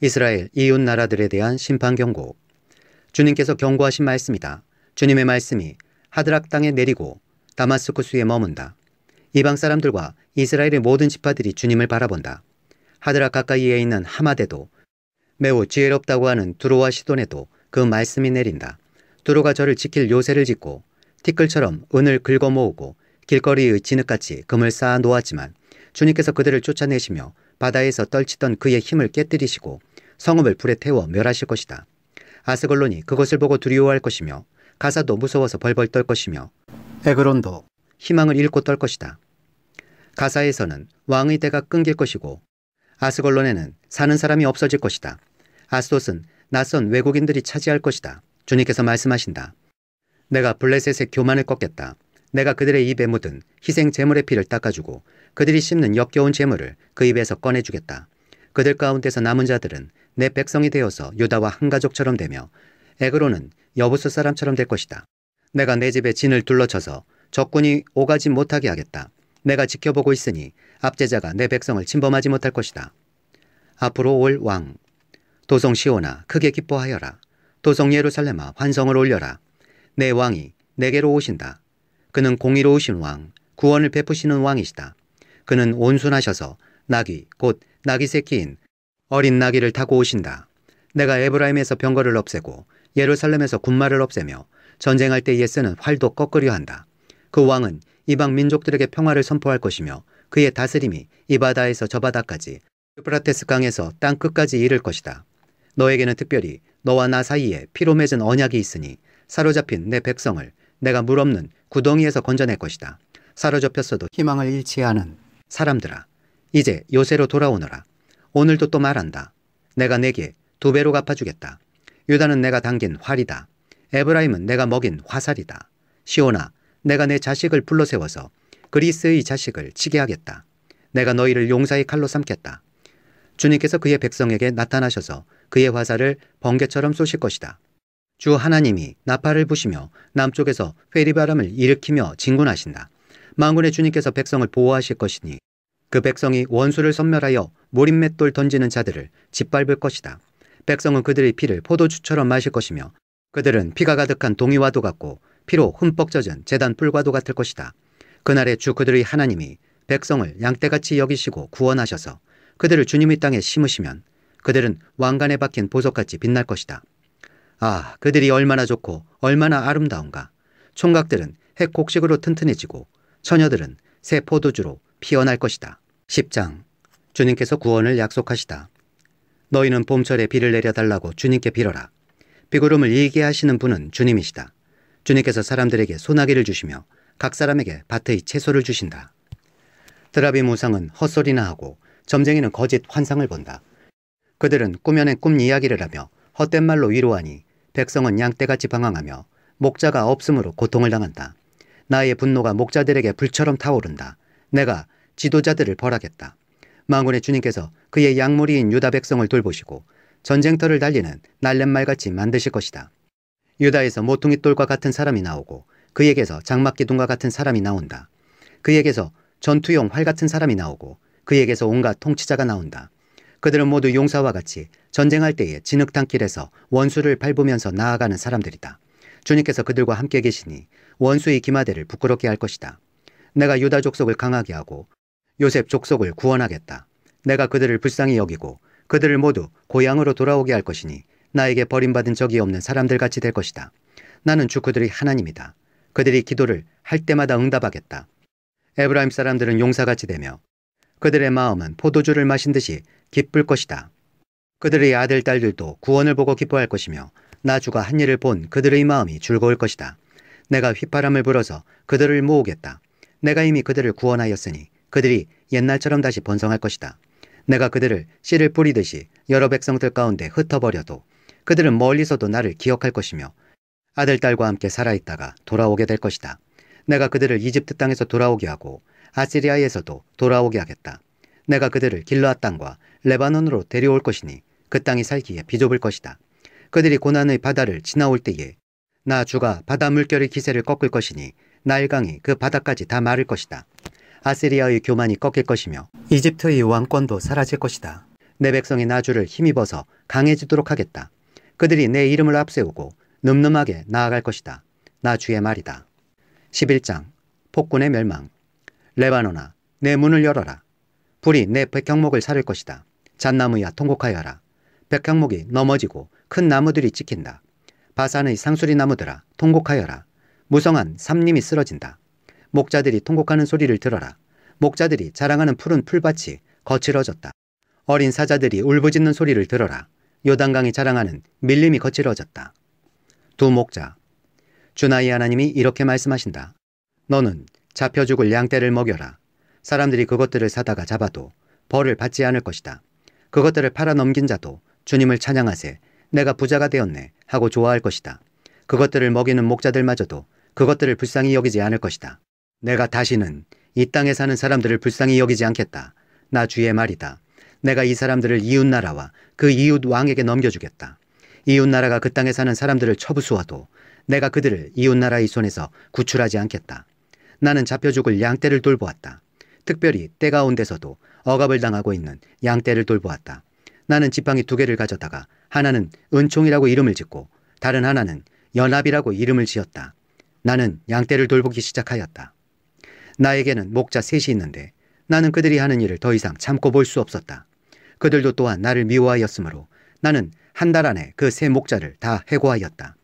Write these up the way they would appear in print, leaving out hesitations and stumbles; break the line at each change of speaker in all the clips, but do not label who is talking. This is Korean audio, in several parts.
이스라엘 이웃 나라들에 대한 심판 경고. 주님께서 경고하신 말씀이다. 주님의 말씀이 하드락 땅에 내리고 다마스쿠스에 머문다. 이방 사람들과 이스라엘의 모든 지파들이 주님을 바라본다. 하드락 가까이에 있는 하마데도 매우 지혜롭다고 하는 두로와 시돈에도 그 말씀이 내린다. 두로가 저를 지킬 요새를 짓고 티끌처럼 은을 긁어 모으고 길거리의 진흙같이 금을 쌓아 놓았지만 주님께서 그들을 쫓아내시며 바다에서 떨치던 그의 힘을 깨뜨리시고 성읍을 불에 태워 멸하실 것이다. 아스글론이 그것을 보고 두려워할 것이며 가사도 무서워서 벌벌 떨 것이며 에그론도 희망을 잃고 떨 것이다. 가사에서는 왕의 대가 끊길 것이고 아스글론에는 사는 사람이 없어질 것이다. 아스돗은 낯선 외국인들이 차지할 것이다. 주님께서 말씀하신다. 내가 블레셋의 교만을 꺾겠다. 내가 그들의 입에 묻은 희생 제물의 피를 닦아주고 그들이 씹는 역겨운 제물을 그 입에서 꺼내주겠다. 그들 가운데서 남은 자들은 내 백성이 되어서 유다와 한 가족처럼 되며 에그론은 여부스 사람처럼 될 것이다. 내가 내 집에 진을 둘러쳐서 적군이 오가지 못하게 하겠다. 내가 지켜보고 있으니 압제자가 내 백성을 침범하지 못할 것이다. 앞으로 올 왕. 도성 시온아 크게 기뻐하여라. 도성 예루살렘아 환성을 올려라. 내 왕이 내게로 오신다. 그는 공의로우신 왕, 구원을 베푸시는 왕이시다. 그는 온순하셔서 나귀, 곧 나귀 새끼인 어린 나귀를 타고 오신다. 내가 에브라임에서 병거를 없애고 예루살렘에서 군마를 없애며 전쟁할 때에 쓰는 활도 꺾으려 한다. 그 왕은 이방 민족들에게 평화를 선포할 것이며 그의 다스림이 이 바다에서 저 바다까지 유프라테스 강에서 땅 끝까지 이를 것이다. 너에게는 특별히 너와 나 사이에 피로 맺은 언약이 있으니 사로잡힌 내 백성을 내가 물 없는 구덩이에서 건져낼 것이다. 사로잡혔어도 희망을 잃지 않은 사람들아, 이제 요새로 돌아오너라. 오늘도 또 말한다. 내가 내게 2배로 갚아주겠다. 유다는 내가 당긴 활이다. 에브라임은 내가 먹인 화살이다. 시온아, 내가 내 자식을 불러세워서 그리스의 자식을 치게 하겠다. 내가 너희를 용사의 칼로 삼겠다. 주님께서 그의 백성에게 나타나셔서 그의 화살을 번개처럼 쏘실 것이다. 주 하나님이 나팔을 부시며 남쪽에서 회리바람을 일으키며 진군하신다. 만군의 주님께서 백성을 보호하실 것이니 그 백성이 원수를 섬멸하여 무림맷돌 던지는 자들을 짓밟을 것이다. 백성은 그들의 피를 포도주처럼 마실 것이며 그들은 피가 가득한 동이와도 같고 피로 흠뻑 젖은 제단 뿔과도 같을 것이다. 그날에 주 그들의 하나님이 백성을 양떼같이 여기시고 구원하셔서 그들을 주님의 땅에 심으시면 그들은 왕관에 박힌 보석같이 빛날 것이다. 아, 그들이 얼마나 좋고 얼마나 아름다운가. 총각들은 핵 곡식으로 튼튼해지고 처녀들은 새 포도주로 피어날 것이다. 10장. 주님께서 구원을 약속하시다. 너희는 봄철에 비를 내려달라고 주님께 빌어라. 비구름을 일게 하시는 분은 주님이시다. 주님께서 사람들에게 소나기를 주시며 각 사람에게 밭의 채소를 주신다. 드라비 무상은 헛소리나 하고 점쟁이는 거짓 환상을 본다. 그들은 꾸며낸 꿈 이야기를 하며 헛된 말로 위로하니 백성은 양떼같이 방황하며 목자가 없음으로 고통을 당한다. 나의 분노가 목자들에게 불처럼 타오른다. 내가 지도자들을 벌하겠다. 만군의 주님께서 그의 양무리인 유다 백성을 돌보시고 전쟁터를 달리는 날렛말같이 만드실 것이다. 유다에서 모퉁이 똘과 같은 사람이 나오고 그에게서 장막기둥과 같은 사람이 나온다. 그에게서 전투용 활 같은 사람이 나오고 그에게서 온갖 통치자가 나온다. 그들은 모두 용사와 같이 전쟁할 때에 진흙탕길에서 원수를 밟으면서 나아가는 사람들이다. 주님께서 그들과 함께 계시니 원수의 기마대를 부끄럽게 할 것이다. 내가 유다 족속을 강하게 하고 요셉 족속을 구원하겠다. 내가 그들을 불쌍히 여기고 그들을 모두 고향으로 돌아오게 할 것이니 나에게 버림받은 적이 없는 사람들같이 될 것이다. 나는 주 그들의 하나님이다. 그들이 기도를 할 때마다 응답하겠다. 에브라임 사람들은 용사같이 되며 그들의 마음은 포도주를 마신 듯이 기쁠 것이다. 그들의 아들 딸들도 구원을 보고 기뻐할 것이며 나 주가 한 일을 본 그들의 마음이 즐거울 것이다. 내가 휘파람을 불어서 그들을 모으겠다. 내가 이미 그들을 구원하였으니 그들이 옛날처럼 다시 번성할 것이다. 내가 그들을 씨를 뿌리듯이 여러 백성들 가운데 흩어버려도 그들은 멀리서도 나를 기억할 것이며 아들 딸과 함께 살아있다가 돌아오게 될 것이다. 내가 그들을 이집트 땅에서 돌아오게 하고 아시리아에서도 돌아오게 하겠다. 내가 그들을 길르앗 땅과 레바논으로 데려올 것이니 그 땅이 살기에 비좁을 것이다. 그들이 고난의 바다를 지나올 때에 나 주가 바다 물결의 기세를 꺾을 것이니 나일강이 그 바다까지 다 마를 것이다. 아시리아의 교만이 꺾일 것이며 이집트의 왕권도 사라질 것이다. 내 백성이 나 주를 힘입어서 강해지도록 하겠다. 그들이 내 이름을 앞세우고 늠름하게 나아갈 것이다. 나 주의 말이다. 11장 폭군의 멸망. 레바논아, 내 문을 열어라. 불이 내 백향목을 사를 것이다. 잣나무야, 통곡하여라. 백향목이 넘어지고 큰 나무들이 찍힌다. 바산의 상수리 나무들아, 통곡하여라. 무성한 삼림이 쓰러진다. 목자들이 통곡하는 소리를 들어라. 목자들이 자랑하는 푸른 풀밭이 거칠어졌다. 어린 사자들이 울부짖는 소리를 들어라. 요단강이 자랑하는 밀림이 거칠어졌다. 두 목자. 주 나의 하나님이 이렇게 말씀하신다. 너는 잡혀 죽을 양떼를 먹여라. 사람들이 그것들을 사다가 잡아도 벌을 받지 않을 것이다. 그것들을 팔아 넘긴 자도 주님을 찬양하세 내가 부자가 되었네 하고 좋아할 것이다. 그것들을 먹이는 목자들마저도 그것들을 불쌍히 여기지 않을 것이다. 내가 다시는 이 땅에 사는 사람들을 불쌍히 여기지 않겠다. 나 주의 말이다. 내가 이 사람들을 이웃나라와 그 이웃 왕에게 넘겨주겠다. 이웃나라가 그 땅에 사는 사람들을 쳐부수어도 내가 그들을 이웃나라의 손에서 구출하지 않겠다. 나는 잡혀 죽을 양떼를 돌보았다. 특별히 때 가운데서도 억압을 당하고 있는 양떼를 돌보았다. 나는 지팡이 2개를 가져다가 하나는 은총이라고 이름을 짓고 다른 하나는 연합이라고 이름을 지었다. 나는 양떼를 돌보기 시작하였다. 나에게는 목자 3이 있는데 나는 그들이 하는 일을 더 이상 참고 볼 수 없었다. 그들도 또한 나를 미워하였으므로 나는 한 달 안에 그 3 목자를 다 해고하였다.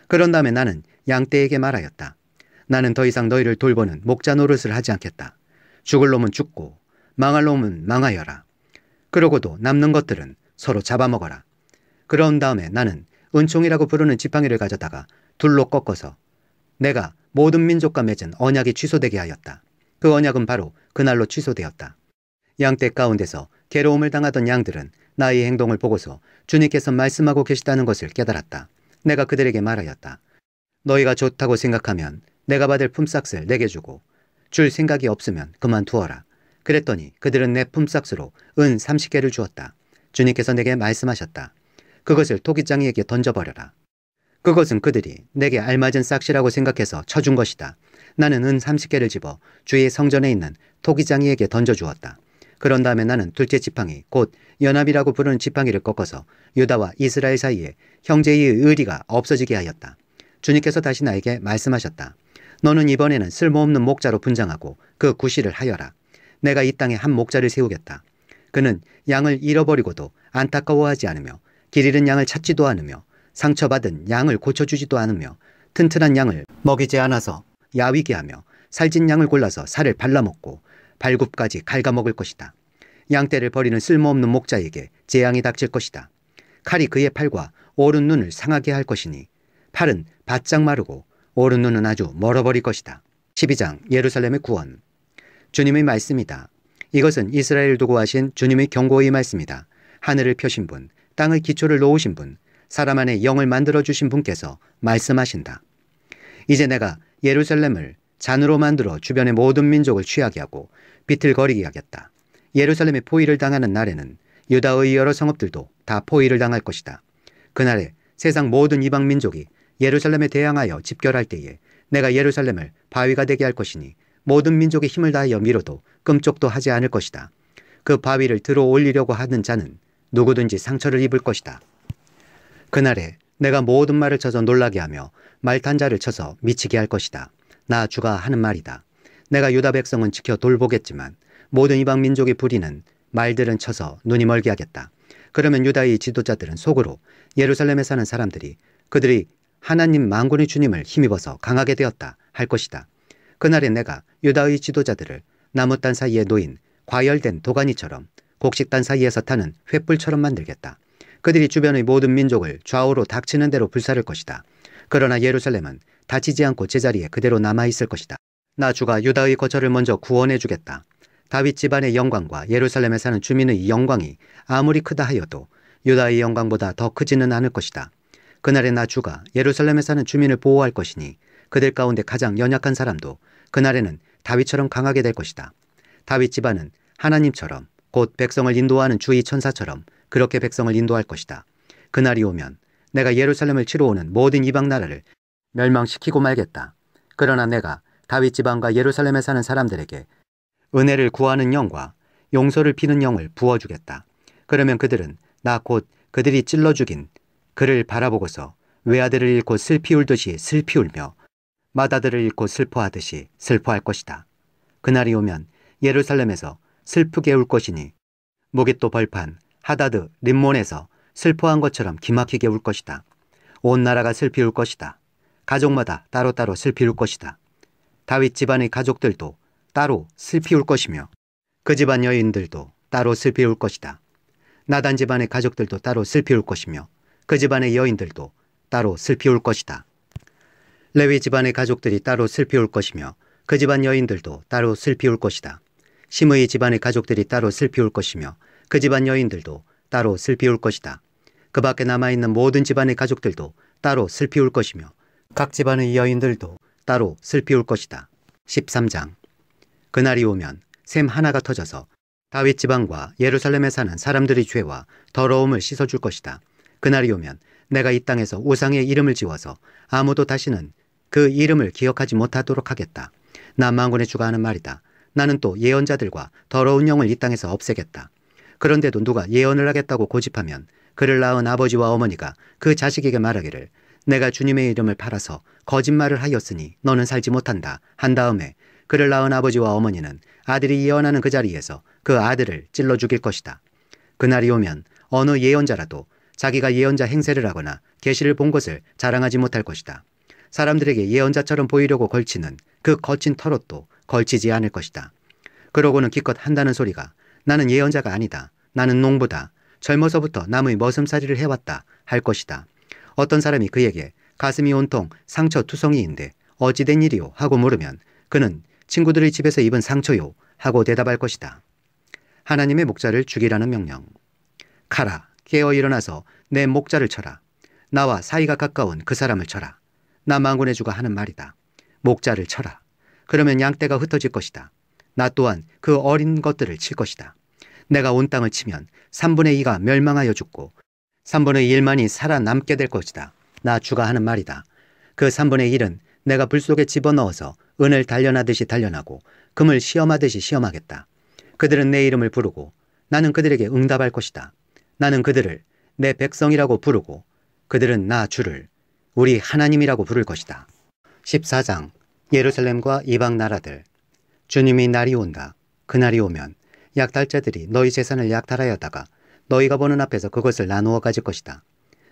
그런 다음에 나는 양떼에게 말하였다. 나는 더 이상 너희를 돌보는 목자 노릇을 하지 않겠다. 죽을 놈은 죽고 망할 놈은 망하여라. 그러고도 남는 것들은 서로 잡아먹어라. 그런 다음에 나는 은총이라고 부르는 지팡이를 가져다가 둘로 꺾어서 내가 모든 민족과 맺은 언약이 취소되게 하였다. 그 언약은 바로 그날로 취소되었다. 양떼 가운데서 괴로움을 당하던 양들은 나의 행동을 보고서 주님께서 말씀하고 계시다는 것을 깨달았다. 내가 그들에게 말하였다. 너희가 좋다고 생각하면 내가 받을 품삯을 내게 주고 줄 생각이 없으면 그만두어라. 그랬더니 그들은 내 품삯으로 은 30개를 주었다. 주님께서 내게 말씀하셨다. 그것을 토기장이에게 던져버려라. 그것은 그들이 내게 알맞은 싹시라고 생각해서 쳐준 것이다. 나는 은 30개를 집어 주의 성전에 있는 토기장이에게 던져주었다. 그런 다음에 나는 둘째 지팡이 곧 연합이라고 부르는 지팡이를 꺾어서 유다와 이스라엘 사이에 형제의 의리가 없어지게 하였다. 주님께서 다시 나에게 말씀하셨다. 너는 이번에는 쓸모없는 목자로 분장하고 그 구실을 하여라. 내가 이 땅에 한 목자를 세우겠다. 그는 양을 잃어버리고도 안타까워하지 않으며 길 잃은 양을 찾지도 않으며 상처받은 양을 고쳐주지도 않으며 튼튼한 양을 먹이지 않아서 야위게 하며 살찐 양을 골라서 살을 발라먹고 발굽까지 갉아먹을 것이다. 양떼를 버리는 쓸모없는 목자에게 재앙이 닥칠 것이다. 칼이 그의 팔과 오른 눈을 상하게 할 것이니 팔은 바짝 마르고 오른 눈은 아주 멀어버릴 것이다. 12장 예루살렘의 구원. 주님의 말씀이다. 이것은 이스라엘을 두고 하신 주님의 경고의 말씀이다. 하늘을 펴신 분, 땅의 기초를 놓으신 분, 사람 안에 영을 만들어주신 분께서 말씀하신다. 이제 내가 예루살렘을 잔으로 만들어 주변의 모든 민족을 취하게 하고 비틀거리게 하겠다. 예루살렘의 포위를 당하는 날에는 유다의 여러 성읍들도 다 포위를 당할 것이다. 그날에 세상 모든 이방 민족이 예루살렘에 대항하여 집결할 때에 내가 예루살렘을 바위가 되게 할 것이니 모든 민족의 힘을 다하여 밀어도 끔찍도 하지 않을 것이다. 그 바위를 들어 올리려고 하는 자는 누구든지 상처를 입을 것이다. 그날에 내가 모든 말을 쳐서 놀라게 하며 말탄 자를 쳐서 미치게 할 것이다. 나 주가 하는 말이다. 내가 유다 백성은 지켜 돌보겠지만 모든 이방 민족이 부리는 말들은 쳐서 눈이 멀게 하겠다. 그러면 유다의 지도자들은 속으로 예루살렘에 사는 사람들이 그들이 하나님 만군의 주님을 힘입어서 강하게 되었다 할 것이다. 그날에 내가 유다의 지도자들을 나무단 사이에 놓인 과열된 도가니처럼 곡식단 사이에서 타는 횃불처럼 만들겠다. 그들이 주변의 모든 민족을 좌우로 닥치는 대로 불사를 것이다. 그러나 예루살렘은 다치지 않고 제자리에 그대로 남아있을 것이다. 나 주가 유다의 거처를 먼저 구원해 주겠다. 다윗 집안의 영광과 예루살렘에 사는 주민의 영광이 아무리 크다 하여도 유다의 영광보다 더 크지는 않을 것이다. 그날에 나 주가 예루살렘에 사는 주민을 보호할 것이니 그들 가운데 가장 연약한 사람도 그날에는 다윗처럼 강하게 될 것이다. 다윗 집안은 하나님처럼 곧 백성을 인도하는 주의 천사처럼 그렇게 백성을 인도할 것이다. 그날이 오면 내가 예루살렘을 치러 오는 모든 이방 나라를 멸망시키고 말겠다. 그러나 내가 다윗 집안과 예루살렘에 사는 사람들에게 은혜를 구하는 영과 용서를 비는 영을 부어주겠다. 그러면 그들은 나 곧 그들이 찔러 죽인 그를 바라보고서 외아들을 잃고 슬피 울듯이 슬피 울며 맏아들을 잃고 슬퍼하듯이 슬퍼할 것이다. 그날이 오면 예루살렘에서 슬프게 울 것이니 무깃도 벌판 하다드 림몬에서 슬퍼한 것처럼 기막히게 울 것이다. 온 나라가 슬피 울 것이다. 가족마다 따로따로 슬피 울 것이다. 다윗 집안의 가족들도 따로 슬피 울 것이며 그 집안 여인들도 따로 슬피 울 것이다. 나단 집안의 가족들도 따로 슬피 울 것이며 그 집안의 여인들도 따로 슬피 울 것이다. 레위 집안의 가족들이 따로 슬피 울 것이며 그 집안 여인들도 따로 슬피 울 것이다. 시므이 집안의 가족들이 따로 슬피 울 것이며 그 집안 여인들도 따로 슬피 울 것이다. 그 밖에 남아있는 모든 집안의 가족들도 따로 슬피 울 것이며 각 집안의 여인들도 따로 슬피 울 것이다. 13장. 그날이 오면 샘 하나가 터져서 다윗 지방과 예루살렘에 사는 사람들의 죄와 더러움을 씻어줄 것이다. 그날이 오면 내가 이 땅에서 우상의 이름을 지워서 아무도 다시는 그 이름을 기억하지 못하도록 하겠다. 나 만군의 주가 하는 말이다. 나는 또 예언자들과 더러운 영을 이 땅에서 없애겠다. 그런데도 누가 예언을 하겠다고 고집하면 그를 낳은 아버지와 어머니가 그 자식에게 말하기를 내가 주님의 이름을 팔아서 거짓말을 하였으니 너는 살지 못한다 한 다음에 그를 낳은 아버지와 어머니는 아들이 예언하는 그 자리에서 그 아들을 찔러 죽일 것이다. 그날이 오면 어느 예언자라도 자기가 예언자 행세를 하거나 계시를 본 것을 자랑하지 못할 것이다. 사람들에게 예언자처럼 보이려고 걸치는 그 거친 털옷도 걸치지 않을 것이다. 그러고는 기껏 한다는 소리가 나는 예언자가 아니다. 나는 농부다. 젊어서부터 남의 머슴살이를 해왔다 할 것이다. 어떤 사람이 그에게 가슴이 온통 상처 투성이인데 어찌 된 일이요 하고 물으면 그는 친구들의 집에서 입은 상처요 하고 대답할 것이다. 하나님의 목자를 죽이라는 명령. 가라, 깨어 일어나서 내 목자를 쳐라. 나와 사이가 가까운 그 사람을 쳐라. 나 만군의 주가 하는 말이다. 목자를 쳐라. 그러면 양떼가 흩어질 것이다. 나 또한 그 어린 것들을 칠 것이다. 내가 온 땅을 치면 3분의 2가 멸망하여 죽고 3분의 1만이 살아남게 될 것이다. 나 주가 하는 말이다. 그 3분의 1은 내가 불 속에 집어넣어서 은을 단련하듯이 단련하고 금을 시험하듯이 시험하겠다. 그들은 내 이름을 부르고 나는 그들에게 응답할 것이다. 나는 그들을 내 백성이라고 부르고 그들은 나 주를 우리 하나님이라고 부를 것이다. 14장. 예루살렘과 이방 나라들. 주님이 날이 온다. 그날이 오면 약탈자들이 너희 재산을 약탈하여다가 너희가 보는 앞에서 그것을 나누어 가질 것이다.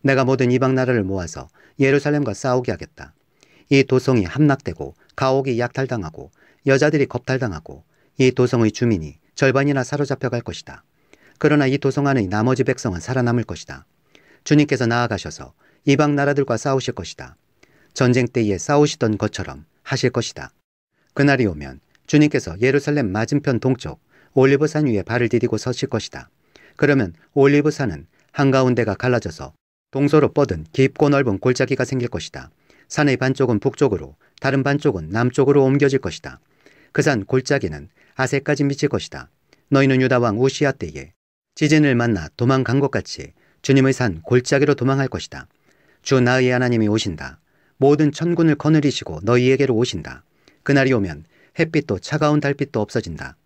내가 모든 이방 나라를 모아서 예루살렘과 싸우게 하겠다. 이 도성이 함락되고 가옥이 약탈당하고 여자들이 겁탈당하고 이 도성의 주민이 절반이나 사로잡혀 갈 것이다. 그러나 이 도성 안의 나머지 백성은 살아남을 것이다. 주님께서 나아가셔서 이방 나라들과 싸우실 것이다. 전쟁 때에 싸우시던 것처럼 하실 것이다. 그날이 오면 주님께서 예루살렘 맞은편 동쪽 올리브산 위에 발을 디디고 서실 것이다. 그러면 올리브산은 한가운데가 갈라져서 동서로 뻗은 깊고 넓은 골짜기가 생길 것이다. 산의 반쪽은 북쪽으로 다른 반쪽은 남쪽으로 옮겨질 것이다. 그 산 골짜기는 아세까지 미칠 것이다. 너희는 유다 왕 우시야 때에 지진을 만나 도망간 것 같이 주님의 산 골짜기로 도망할 것이다. 주 나의 하나님이 오신다. 모든 천군을 거느리시고 너희에게로 오신다. 그날이 오면 햇빛도 차가운 달빛도 없어진다.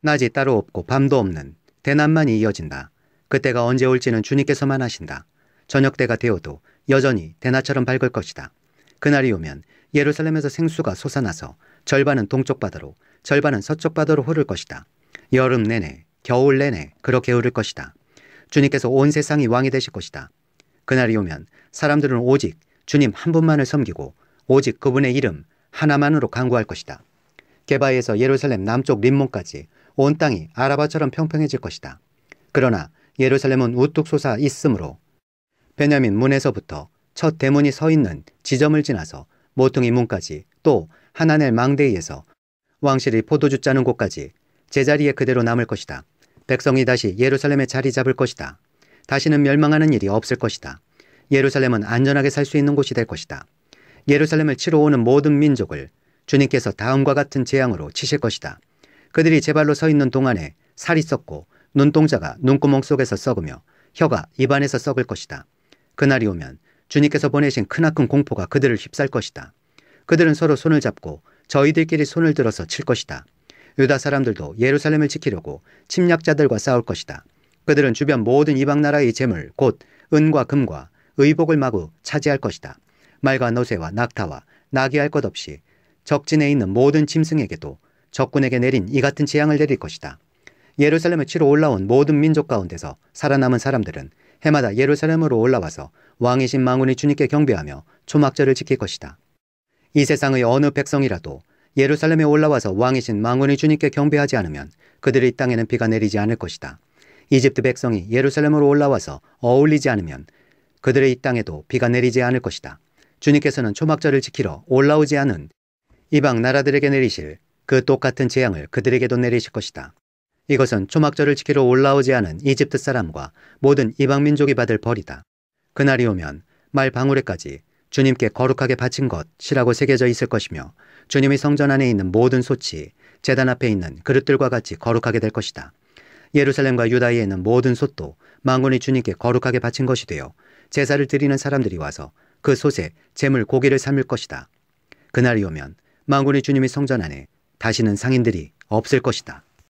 낮이 따로 없고 밤도 없는 대낮만이 이어진다. 그때가 언제 올지는 주님께서만 아신다. 저녁 때가 되어도 여전히 대낮처럼 밝을 것이다. 그날이 오면 예루살렘에서 생수가 솟아나서 절반은 동쪽 바다로 절반은 서쪽 바다로 흐를 것이다. 여름 내내 겨울 내내 그렇게 흐를 것이다. 주님께서 온 세상이 왕이 되실 것이다. 그날이 오면 사람들은 오직 주님 한 분만을 섬기고 오직 그분의 이름 하나만으로 간구할 것이다. 게바에서 예루살렘 남쪽 림몬까지 온 땅이 아라바처럼 평평해질 것이다. 그러나 예루살렘은 우뚝 솟아 있으므로 베냐민 문에서부터 첫 대문이 서 있는 지점을 지나서 모퉁이 문까지 또 하나넬 망대에서 왕실이 포도주 짜는 곳까지 제자리에 그대로 남을 것이다. 백성이 다시 예루살렘에 자리 잡을 것이다. 다시는 멸망하는 일이 없을 것이다. 예루살렘은 안전하게 살 수 있는 곳이 될 것이다. 예루살렘을 치러 오는 모든 민족을 주님께서 다음과 같은 재앙으로 치실 것이다. 그들이 제 발로 서 있는 동안에 살이 썩고 눈동자가 눈구멍 속에서 썩으며 혀가 입안에서 썩을 것이다. 그날이 오면 주님께서 보내신 크나큰 공포가 그들을 휩쌀 것이다. 그들은 서로 손을 잡고 저희들끼리 손을 들어서 칠 것이다. 유다 사람들도 예루살렘을 지키려고 침략자들과 싸울 것이다. 그들은 주변 모든 이방 나라의 재물 곧 은과 금과 의복을 마구 차지할 것이다. 말과 노새와 낙타와 나귀 할 것 없이 적진에 있는 모든 짐승에게도 적군에게 내린 이 같은 재앙을 내릴 것이다. 예루살렘을 치러 올라온 모든 민족 가운데서 살아남은 사람들은 해마다 예루살렘으로 올라와서 왕이신 만군의 주님께 경배하며 초막절을 지킬 것이다. 이 세상의 어느 백성이라도 예루살렘에 올라와서 왕이신 만군의 주님께 경배하지 않으면 그들의 땅에는 비가 내리지 않을 것이다. 이집트 백성이 예루살렘으로 올라와서 어울리지 않으면 그들의 이 땅에도 비가 내리지 않을 것이다. 주님께서는 초막절을 지키러 올라오지 않은 이방 나라들에게 내리실 그 똑같은 재앙을 그들에게도 내리실 것이다. 이것은 초막절을 지키러 올라오지 않은 이집트 사람과 모든 이방 민족이 받을 벌이다. 그날이 오면 말 방울에까지 주님께 거룩하게 바친 것이라고 새겨져 있을 것이며 주님의 성전 안에 있는 모든 솥이 제단 앞에 있는 그릇들과 같이 거룩하게 될 것이다. 예루살렘과 유다에 있는 모든 솥도 만군의 주님께 거룩하게 바친 것이 되어 제사를 드리는 사람들이 와서 그 솥에 제물 고기를 삶을 것이다. 그날이 오면 만군의 주님의 성전 안에 다시는 상인들이 없을 것이다.